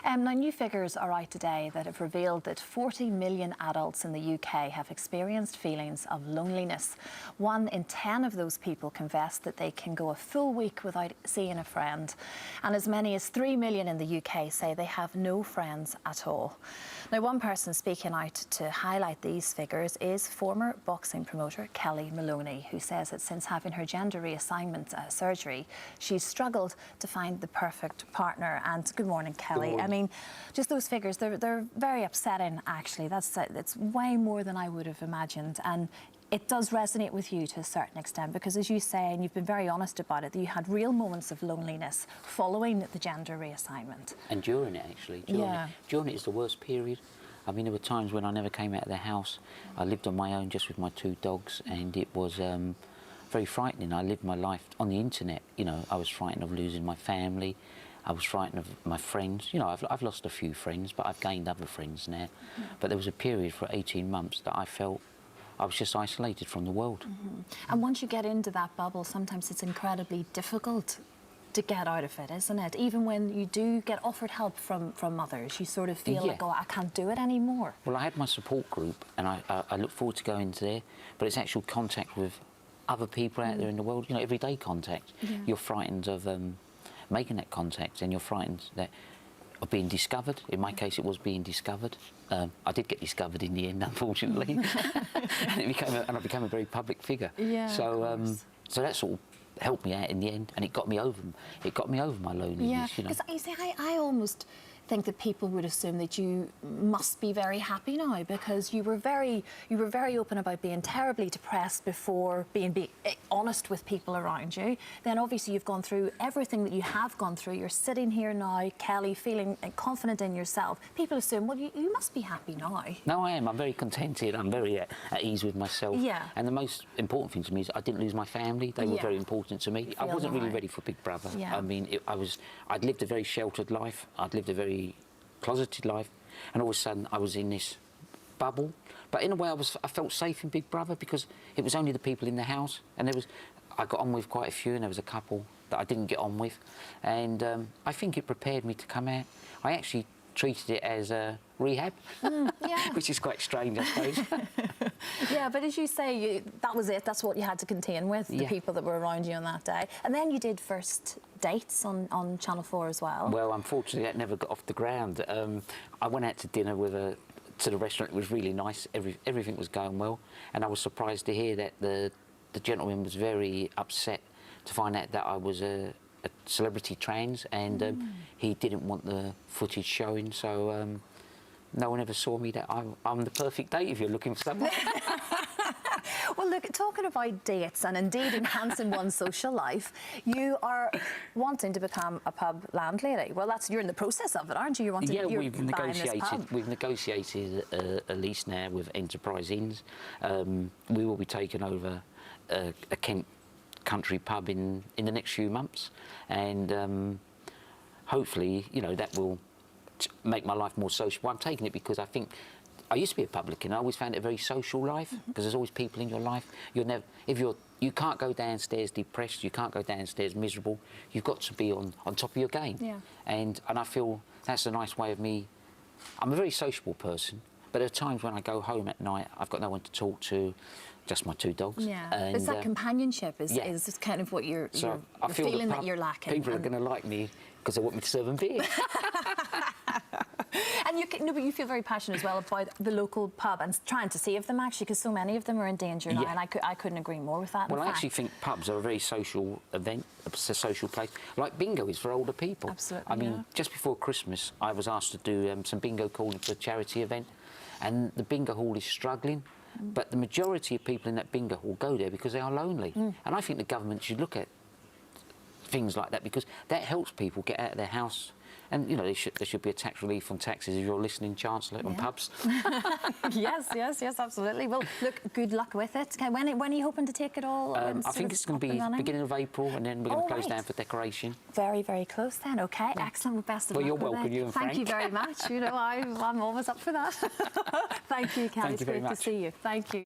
Now, new figures are out today that have revealed that 40 million adults in the UK have experienced feelings of loneliness. 1 in 10 of those people confess that they can go a full week without seeing a friend. And as many as 3 million in the UK say they have no friends at all. Now, one person speaking out to highlight these figures is former boxing promoter Kelly Maloney, who says that since having her gender reassignment surgery, she's struggled to find the perfect partner. And good morning, Kelly. I mean, just those figures, they're very upsetting, actually. It's way more than I would have imagined. And it does resonate with you to a certain extent because, as you say, and you've been very honest about it, that you had real moments of loneliness following the gender reassignment. And during it, actually. During it is the worst period. I mean, there were times when I never came out of the house. I lived on my own just with my 2 dogs, and it was very frightening. I lived my life on the internet. You know, I was frightened of losing my family. I was frightened of my friends. You know, I've lost a few friends, but I've gained other friends now. But there was a period for 18 months that I felt I was just isolated from the world. And once you get into that bubble, sometimes it's incredibly difficult to get out of it, isn't it? Even when you do get offered help from others, you sort of feel like, oh, I can't do it anymore. Well, I had my support group, and I look forward to going to there, but it's actual contact with other people out there in the world, you know, everyday contact. You're frightened of making that contact, and you're frightened of being discovered. In my case, it was being discovered. I did get discovered in the end, unfortunately, and I became a very public figure. So that sort of helped me out in the end, and it got me over my loneliness. You know? Because you see, I almost think that people would assume that you must be very happy now because you were very open about being terribly depressed before being honest with people around you. Then obviously you've gone through everything that you have gone through. You're sitting here now, Kelly, feeling confident in yourself. People assume, well, you must be happy now. No, I am. I'm very contented. I'm very at ease with myself. And the most important thing to me is I didn't lose my family. They were very important to me. I wasn't really ready for Big Brother. I mean, I'd lived a very sheltered life. I'd lived a very closeted life, and all of a sudden I was in this bubble. But in a way, I felt safe in Big Brother because it was only the people in the house, and I got on with quite a few, and there was a couple that I didn't get on with, and I think it prepared me to come out. I actually treated it as a rehab, which is quite strange, I suppose. But as you say, that was it. That's what you had to contend with, the people that were around you on that day. And then you did first dates on Channel 4 as well. Well, unfortunately, that never got off the ground. I went out to dinner to the restaurant. It was really nice. Everything was going well, and I was surprised to hear that the gentleman was very upset to find out that I was a celebrity trans, and he didn't want the footage showing, so no one ever saw me that I'm the perfect date if you're looking for someone. Well, look, talking about dates and indeed enhancing one's social life, you are wanting to become a pub landlady. Well, you're in the process of it, aren't you? We've negotiated a lease now with Enterprise Inns. We will be taking over a Kent country pub in the next few months, and hopefully, you know, that will make my life more social. I'm taking it because I think I used to be a publican. I always found it a very social life because there's always people in your life. You can't go downstairs depressed. You can't go downstairs miserable. You've got to be on top of your game. And I feel that's a nice way of me. I'm a very sociable person, but there are times when I go home at night, I've got no one to talk to. Just my 2 dogs. And it's that companionship is kind of what you're feeling that you're lacking. People are going to like me because they want me to serve them beer. And but you feel very passionate as well about the local pub and trying to save them, actually, because so many of them are in danger now, and I couldn't agree more with that. Well, I actually think pubs are a very social event, a social place. Like bingo is for older people. Absolutely. I mean, just before Christmas, I was asked to do some bingo calling for a charity event, and the bingo hall is struggling. But the majority of people in that bingo hall go there because they are lonely. And I think the government should look at things like that because that helps people get out of their house. And, you know, there should be a tax relief on taxes if you're listening, Chancellor, on pubs. Yes, absolutely. Well, look, good luck with it. Okay, when are you hoping to take it all? I think it's going to be beginning of April, and then we're going to close down for decoration. Very, very close then. Okay, excellent. Well, best of luck. Well, you're welcome, you and Frank. Thank you very much. You know, I'm always up for that. Thank you, Kelly. Thank you very much. It's great to see you. Thank you.